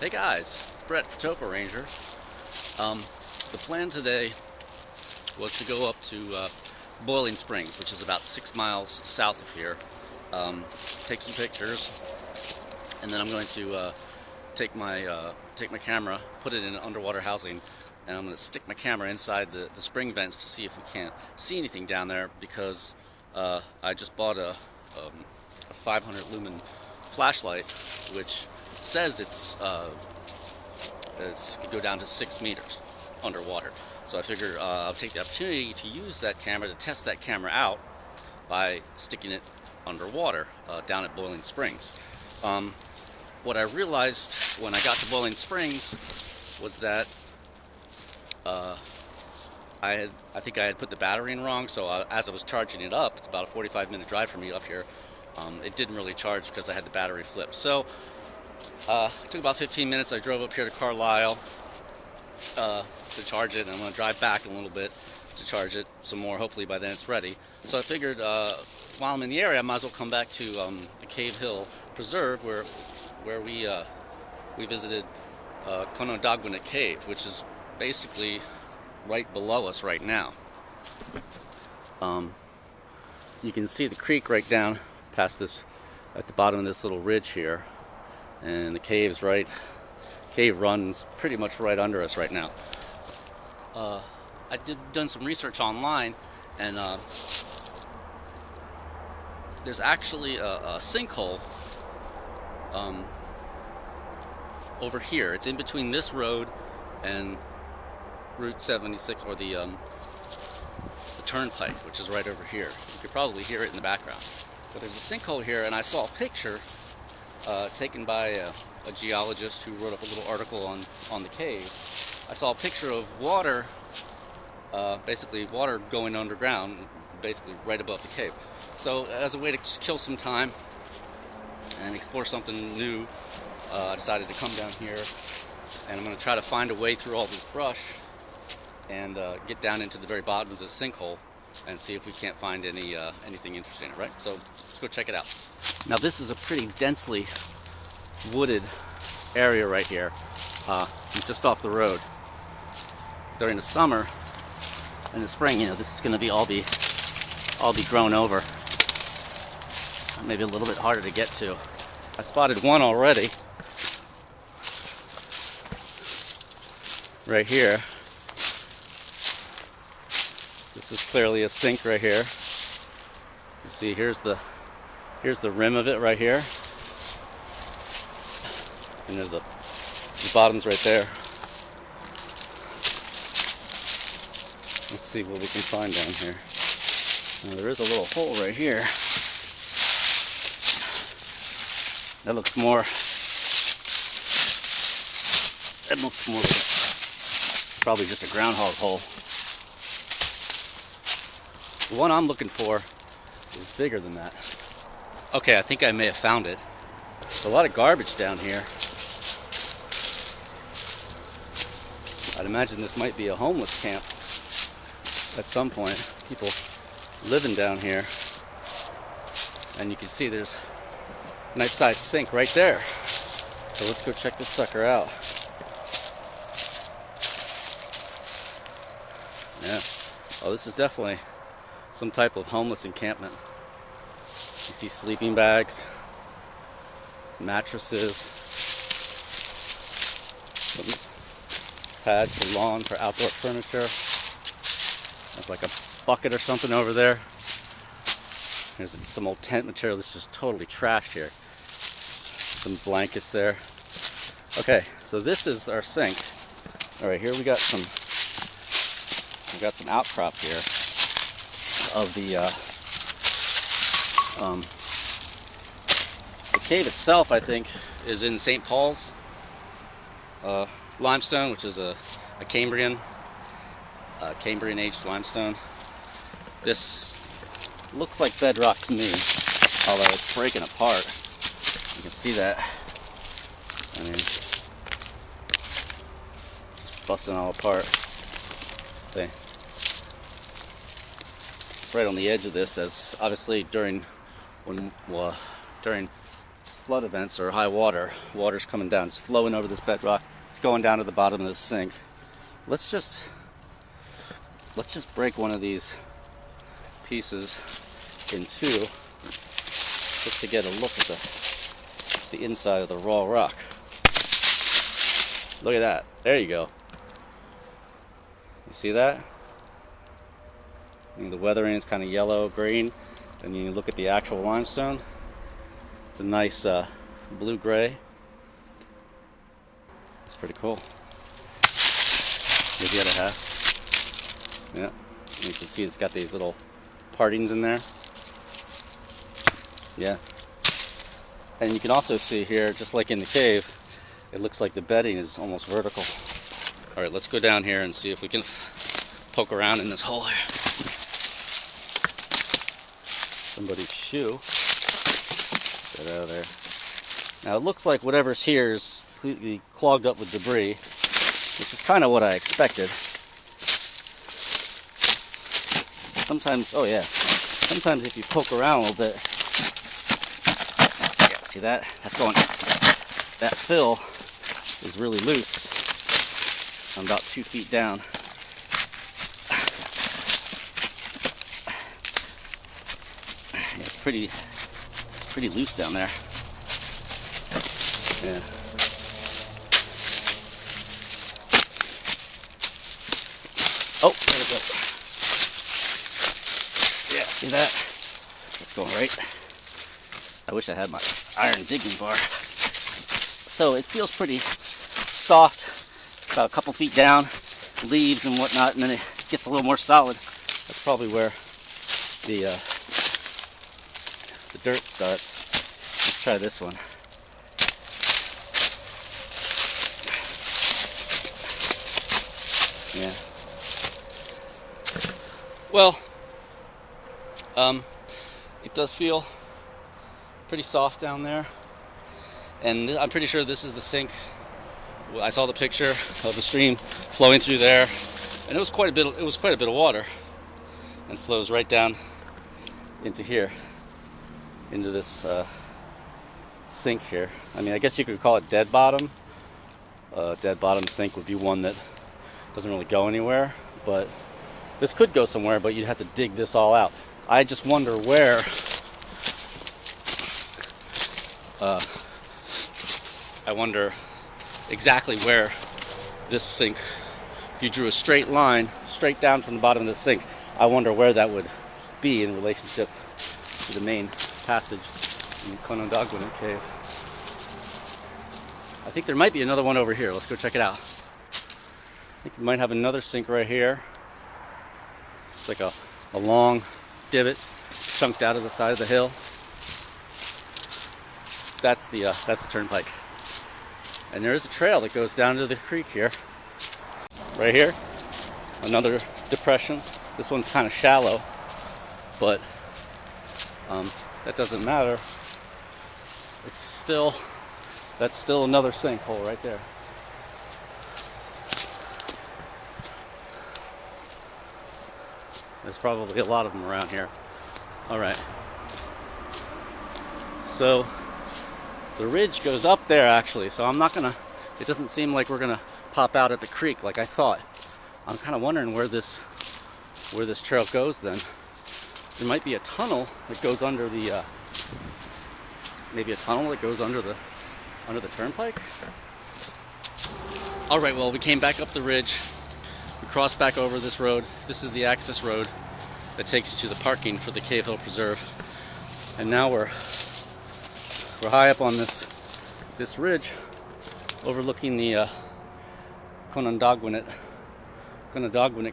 Hey guys, it's Brett for TopoRanger. The plan today was to go up to Boiling Springs, which is about 6 miles south of here. Take some pictures, and then I'm going to take my camera, put it in an underwater housing, and I'm going to stick my camera inside the spring vents to see if we can't see anything down there, because I just bought a 500 lumen flashlight, which says it could go down to 6 meters underwater. So I figure I'll take the opportunity to use that camera to test that camera out by sticking it underwater down at Boiling Springs. What I realized when I got to Boiling Springs was that I think I had put the battery in wrong, so as I was charging it up, it's about a 45-minute drive for me up here, it didn't really charge because I had the battery flipped. So it took about 15 minutes. I drove up here to Carlisle to charge it, and I'm going to drive back a little bit to charge it some more. Hopefully by then it's ready. So I figured while I'm in the area, I might as well come back to the Cave Hill Preserve where we visited Conodoguinet Cave, which is basically right below us right now. You can see the creek right down past this, at the bottom of this little ridge here, and the cave runs pretty much right under us right now. I done some research online, and there's actually a sinkhole over here. It's in between this road and Route 76, or the turnpike, which is right over here. You could probably hear it in the background. But there's a sinkhole here, and I saw a picture taken by a geologist who wrote up a little article on the cave. I saw a picture of water, basically water going underground, basically right above the cave. So as a way to just kill some time and explore something new, I decided to come down here, and I'm going to try to find a way through all this brush and get down into the very bottom of this sinkhole and see if we can't find anything interesting. Right? So let's go check it out. Now this is a pretty densely wooded area right here, just off the road. During the summer and the spring, this is going to all be grown over. Maybe a little bit harder to get to. I spotted one already right here. This is clearly a sink right here. You see, here's the rim of it right here, and the bottom's right there. Let's see what we can find down here. Now, there is a little hole right here. That looks more like it's probably just a groundhog hole. The one I'm looking for is bigger than that. Okay, I think I may have found it. There's a lot of garbage down here. I'd imagine this might be a homeless camp at some point. People living down here. And you can see there's a nice sized sink right there. So let's go check this sucker out. Yeah. Oh, this is definitely some type of homeless encampment. You see sleeping bags, mattresses, some pads for lawn, for outdoor furniture. There's like a bucket or something over there. There's some old tent material that's just totally trashed here. Some blankets there. Okay, so this is our sink. All right, here we got some outcrop here of the cave itself. I think is in St. Paul's limestone, which is a Cambrian aged limestone. This looks like bedrock to me, although it's breaking apart. You can see that. I mean, busting all apart. See? It's right on the edge of this, as obviously during flood events or high water. Water's coming down. It's flowing over this bedrock. It's going down to the bottom of the sink. Let's just break one of these pieces in two just to get a look at the inside of the raw rock. Look at that. There you go. You see that? I mean, the weathering is kind of yellow green, and you look at the actual limestone. It's a nice blue-gray. It's pretty cool. Maybe the other half. Yeah. And you can see it's got these little partings in there. Yeah. And you can also see here, just like in the cave, it looks like the bedding is almost vertical. All right, let's go down here and see if we can poke around in this hole here. Somebody's shoe. Get out of there. Now it looks like whatever's here is completely clogged up with debris, which is kind of what I expected. Sometimes, oh yeah, sometimes if you poke around a little bit, yeah, see that? That's going, that fill is really loose. I'm about 2 feet down. Yeah, it's pretty loose down there. Yeah. Oh, there we go. Yeah, see that? It's going right. I wish I had my iron digging bar. So it feels pretty soft. About a couple feet down, leaves and whatnot, and then it gets a little more solid. That's probably where the dirt starts. Let's try this one. Yeah. Well, it does feel pretty soft down there, and I'm pretty sure this is the sink. I saw the picture of the stream flowing through there, and it was quite a bit. It was quite a bit of water, and flows right down into here, into this sink here. I mean, I guess you could call it dead bottom. Dead bottom sink would be one that doesn't really go anywhere, but this could go somewhere. But you'd have to dig this all out. I just wonder where. I wonder exactly where this sink, if you drew a straight line straight down from the bottom of the sink, I wonder where that would be in relationship to the main passage in the Conodoguinet cave. I think there might be another one over here. Let's go check it out. I think we might have another sink right here. It's like a long divot chunked out of the side of the hill. That's the turnpike. And there is a trail that goes down to the creek here. Right here, another depression. This one's kind of shallow, but that doesn't matter. That's still another sinkhole right there. There's probably a lot of them around here. All right. So the ridge goes up there actually, so I'm not gonna, it doesn't seem like we're gonna pop out at the creek like I thought. I'm kind of wondering where this trail goes then. There might be a tunnel that goes under the, maybe a tunnel that goes under the turnpike? All right, well, we came back up the ridge. We crossed back over this road. This is the access road that takes you to the parking for the Cave Hill Preserve. And now we're high up on this ridge overlooking the Conodoguinet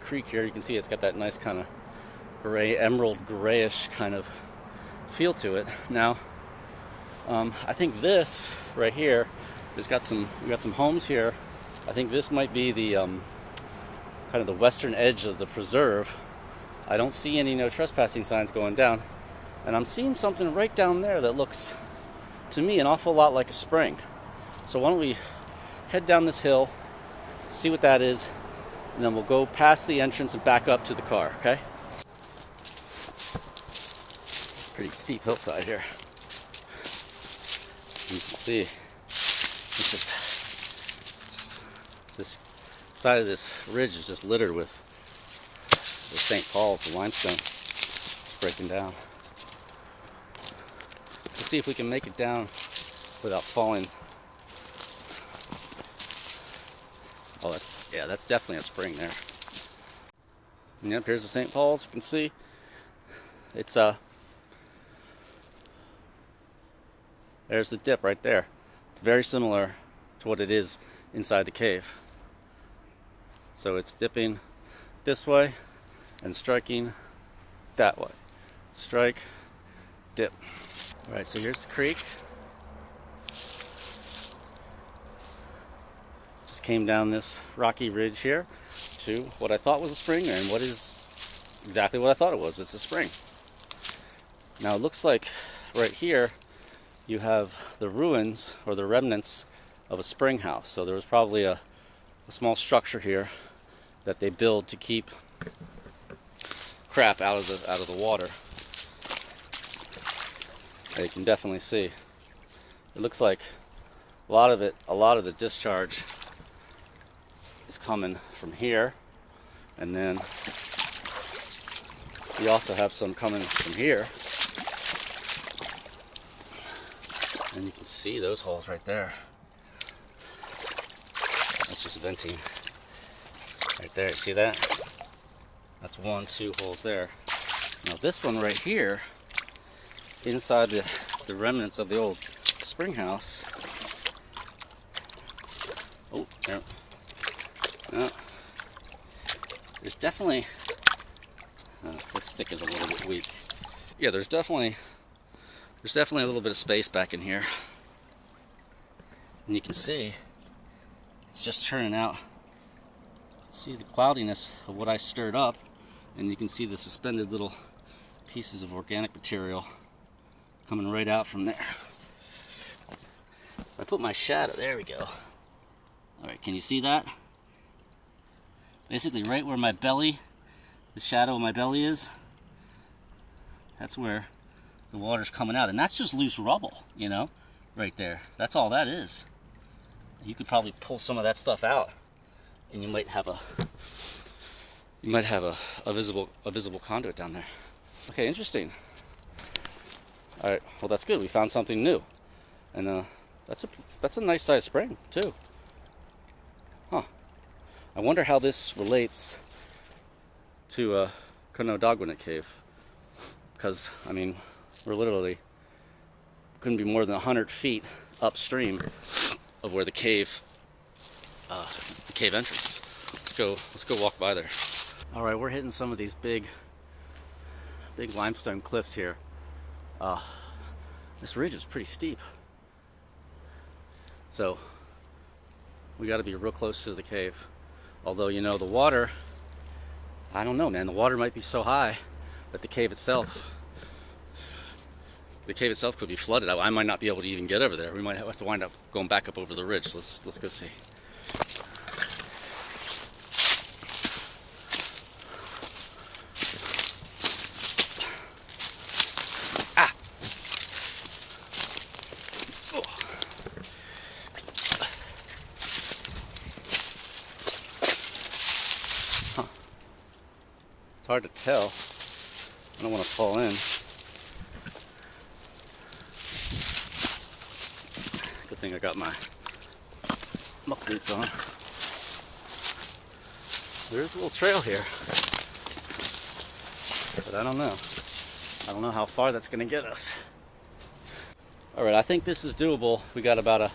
Creek here. You can see it's got that nice kind of gray, emerald grayish kind of feel to it. Now, I think this right here, we got some homes here. I think this might be the kind of the western edge of the preserve. I don't see any no trespassing signs going down, and I'm seeing something right down there that looks to me an awful lot like a spring. So why don't we head down this hill, see what that is, and then we'll go past the entrance and back up to the car, okay? Pretty steep hillside here. can see, it's just, this side of this ridge is just littered with the St. Paul's, the limestone. It's breaking down. Let's see if we can make it down without falling. Oh, that's definitely a spring there. And yep, here's the St. Paul's. You can see it's there's the dip right there. It's very similar to what it is inside the cave. So it's dipping this way and striking that way. Strike, dip. All right, so here's the creek. Just came down this rocky ridge here to what I thought was a spring, and what is exactly what I thought it was. It's a spring. Now it looks like right here you have the ruins or the remnants of a spring house. So there was probably a small structure here that they build to keep crap out of the water. You can definitely see. It looks like a lot of the discharge is coming from here, and then you also have some coming from here. And you can see those holes right there. That's just venting right there. You see that? That's 1, 2 holes there. Now this one right here, inside the remnants of the old spring house. Oh, there. No. There's definitely. This stick is a little bit weak. Yeah, there's definitely a little bit of space back in here. And you can see it's just churning out. See the cloudiness of what I stirred up, and you can see the suspended little pieces of organic material coming right out from there. If I put my shadow, there we go. Alright, can you see that? Basically right where my belly, the shadow of my belly is, that's where the water's coming out, and that's just loose rubble, you know, right there. That's all that is. You could probably pull some of that stuff out, and you might have a visible conduit down there. Okay, interesting. All right, well that's good. We found something new, and that's a nice sized spring too. Huh. I wonder how this relates to Conodoguinet cave, because I mean, we're literally couldn't be more than 100 feet upstream of where the cave entrance. Let's go walk by there. All right, we're hitting some of these big limestone cliffs here. This ridge is pretty steep, so we got to be real close to the cave. Although, you know, the water, I don't know, man. The water might be so high that the cave itself could be flooded. I might not be able to even get over there. We might have to wind up going back up over the ridge. Let's go see. Ah! Oh. Huh. It's hard to tell. I don't want to fall in. Good thing I got my muck boots on. There's a little trail here, but I don't know. I don't know how far that's going to get us. All right, I think this is doable. We got about a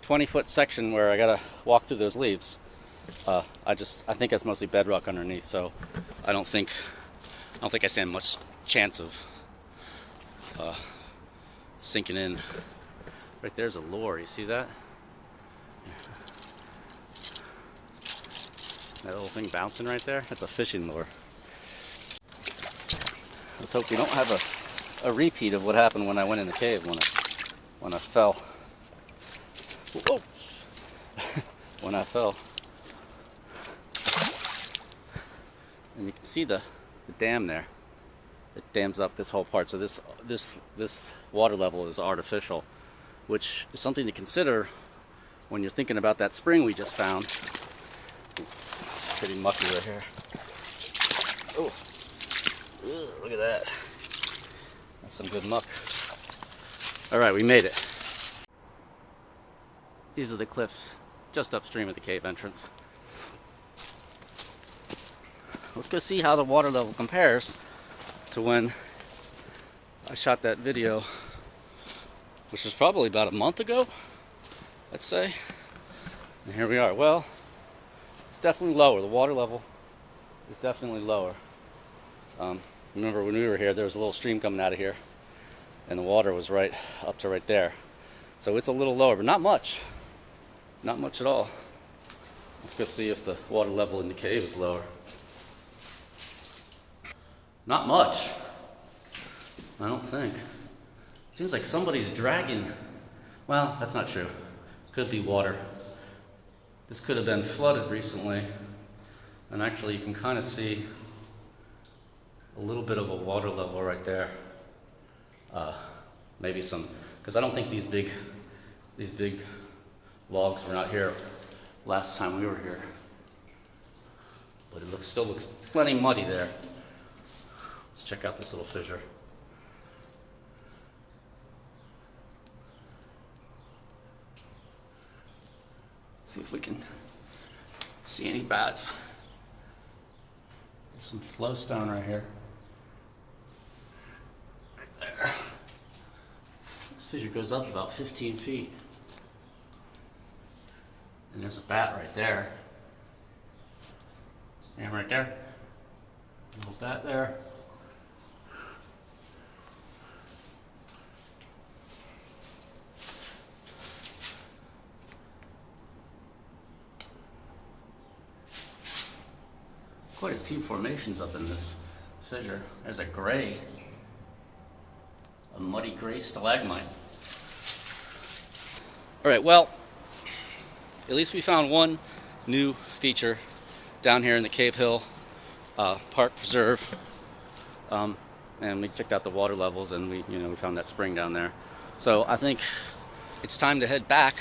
20-foot section where I got to walk through those leaves. I think that's mostly bedrock underneath, so I don't think I stand much chance of sinking in. Right there's a lure, you see that? That little thing bouncing right there? That's a fishing lure. Let's hope we don't have a repeat of what happened when I went in the cave when I fell. Whoa! When I fell. And you can see the dam there. It dams up this whole part. So this water level is artificial. which is something to consider when you're thinking about that spring we just found. It's pretty mucky right here. Oh, look at that. That's some good muck. All right, we made it. These are the cliffs just upstream of the cave entrance. Let's go see how the water level compares to when I shot that video, which was probably about a month ago, let's say. And here we are. Well, it's definitely lower. The water level is definitely lower. Remember when we were here, there was a little stream coming out of here, and the water was right up to right there. So it's a little lower, but not much. Not much at all. Let's go see if the water level in the cave is lower. Not much. I don't think. Seems like somebody's dragging. Well, that's not true. Could be water. This could have been flooded recently. And actually you can kind of see a little bit of a water level right there. Maybe some, because I don't think these big logs were not here last time we were here. But it still looks plenty muddy there. Let's check out this little fissure. See if we can see any bats. There's some flowstone right here. Right there. This fissure goes up about 15 feet. And there's a bat right there. And right there. Little bat there. Quite a few formations up in this fissure. There's a gray, a muddy gray stalagmite. All right, well, at least we found one new feature down here in the Cave Hill Park Preserve, and we checked out the water levels, and we found that spring down there. So I think it's time to head back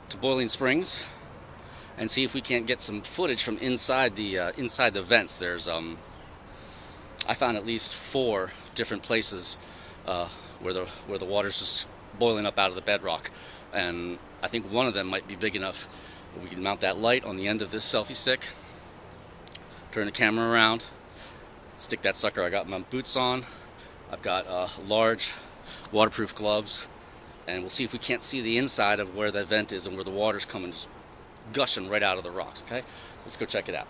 to Boiling Springs and see if we can't get some footage from inside the vents. There's I found at least 4 different places where the water's just boiling up out of the bedrock, and I think one of them might be big enough that we can mount that light on the end of this selfie stick, turn the camera around, stick that sucker. I got my boots on, I've got large waterproof gloves, and we'll see if we can't see the inside of where that vent is and where the water's coming, just gushing right out of the rocks. Okay, let's go check it out.